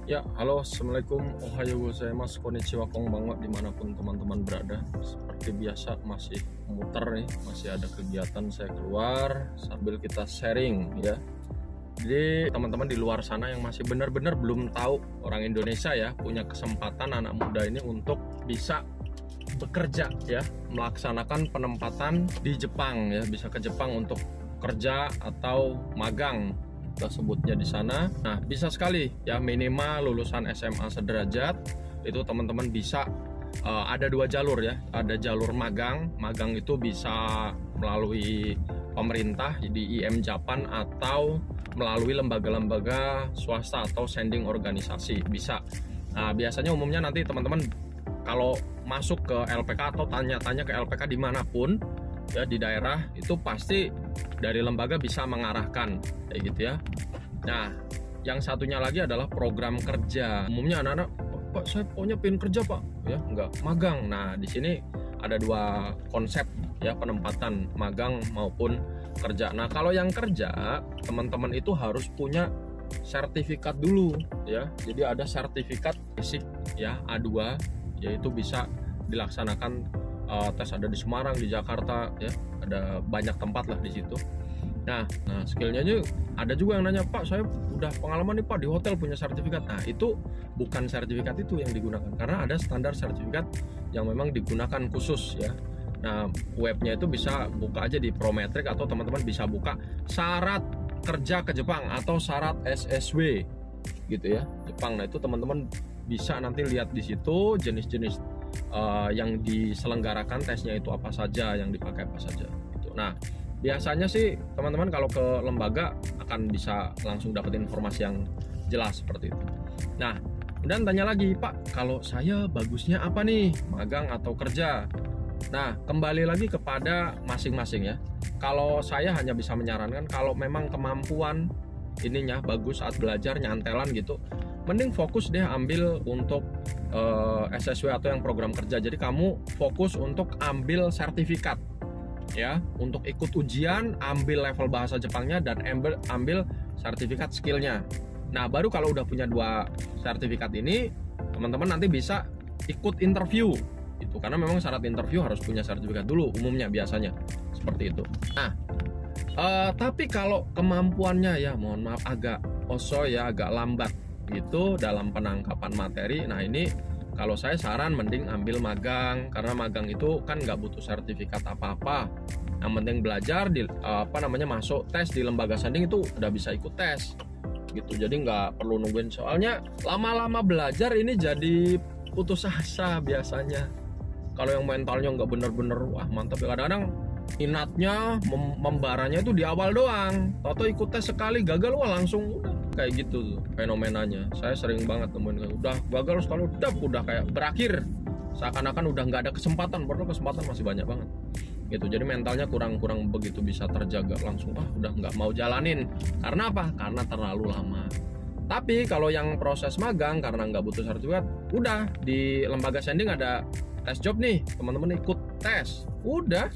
Ya, halo, assalamualaikum, ohayo gozaimasu, konnichiwa, konbanwa, dimanapun teman-teman berada. Seperti biasa masih muter nih, masih ada kegiatan saya keluar sambil kita sharing ya. Jadi teman-teman di luar sana yang masih benar-benar belum tahu orang Indonesia ya, punya kesempatan anak muda ini untuk bisa bekerja ya, melaksanakan penempatan di Jepang ya, bisa ke Jepang untuk kerja atau magang kita sebutnya di sana. Nah, bisa sekali ya, minimal lulusan SMA sederajat itu teman-teman bisa ada dua jalur ya. Ada jalur magang itu bisa melalui pemerintah di IM Japan atau melalui lembaga-lembaga swasta atau sending organisasi bisa. Nah, biasanya umumnya nanti teman-teman kalau masuk ke LPK atau tanya-tanya ke LPK dimanapun ya di daerah, itu pasti dari lembaga bisa mengarahkan kayak gitu ya. Nah, yang satunya lagi adalah program kerja. Umumnya anak-anak, Pak, saya pokoknya pengen kerja Pak, ya enggak magang. Nah, di sini ada dua konsep ya, penempatan magang maupun kerja. Nah, kalau yang kerja, teman-teman itu harus punya sertifikat dulu ya. Jadi ada sertifikat basic ya, A2, yaitu bisa dilaksanakan tes ada di Semarang, di Jakarta ya, ada banyak tempat lah di situ. Nah skillnya aja ada juga yang nanya, Pak saya udah pengalaman nih Pak di hotel punya sertifikat. Nah itu bukan sertifikat itu yang digunakan, karena ada standar sertifikat yang memang digunakan khusus ya. Nah webnya itu bisa buka aja di Prometric, atau teman-teman bisa buka syarat kerja ke Jepang atau syarat SSW gitu ya, Jepang. Nah itu teman-teman bisa nanti lihat di situ jenis-jenis yang diselenggarakan tesnya itu apa saja, yang dipakai apa saja gitu. Nah biasanya sih teman-teman kalau ke lembaga akan bisa langsung dapat informasi yang jelas seperti itu. Nah kemudian tanya lagi, Pak kalau saya bagusnya apa nih, magang atau kerja? Nah kembali lagi kepada masing-masing ya. Kalau saya hanya bisa menyarankan kalau memang kemampuan ininya bagus saat belajar, nyantelan gitu, mending fokus deh ambil untuk SSW atau yang program kerja. Jadi kamu fokus untuk ambil sertifikat ya, untuk ikut ujian, ambil level bahasa Jepangnya, dan ambil sertifikat skillnya. Nah baru kalau udah punya dua sertifikat ini, teman-teman nanti bisa ikut interview itu, karena memang syarat interview harus punya sertifikat dulu umumnya, biasanya seperti itu. Nah tapi kalau kemampuannya ya mohon maaf agak agak lambat gitu dalam penangkapan materi, nah ini kalau saya saran mending ambil magang, karena magang itu kan nggak butuh sertifikat apa-apa. Yang penting belajar di masuk tes di lembaga sending itu udah bisa ikut tes gitu. Jadi nggak perlu nungguin, soalnya lama-lama belajar ini jadi putus asa biasanya. Kalau yang mentalnya nggak bener-bener wah mantap ya, kadang-kadang minatnya membaranya itu di awal doang, atau ikut tes sekali gagal wah langsung udah kayak gitu tuh fenomenanya. Saya sering banget temuin udah gagal sekali udah kayak berakhir, seakan-akan udah nggak ada kesempatan, padahal kesempatan masih banyak banget gitu. Jadi mentalnya kurang begitu bisa terjaga, langsung udah nggak mau jalanin. Karena apa? Karena terlalu lama. Tapi kalau yang proses magang karena nggak butuh sertifikat, udah di lembaga sending ada tes job nih, teman-teman ikut tes, udah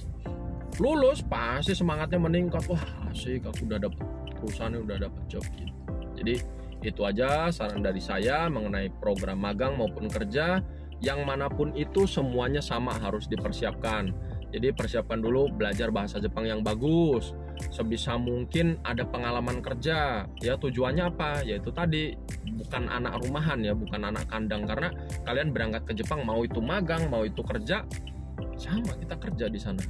lulus pasti semangatnya meningkat, wah asik aku udah dapet perusahaan, udah dapet job gitu. Jadi itu aja saran dari saya mengenai program magang maupun kerja, yang manapun itu semuanya sama harus dipersiapkan. Jadi persiapkan dulu belajar bahasa Jepang yang bagus, sebisa mungkin ada pengalaman kerja ya. Tujuannya apa? Yaitu tadi bukan anak rumahan ya, bukan anak kandang, karena kalian berangkat ke Jepang mau itu magang mau itu kerja sama, kita kerja di sana.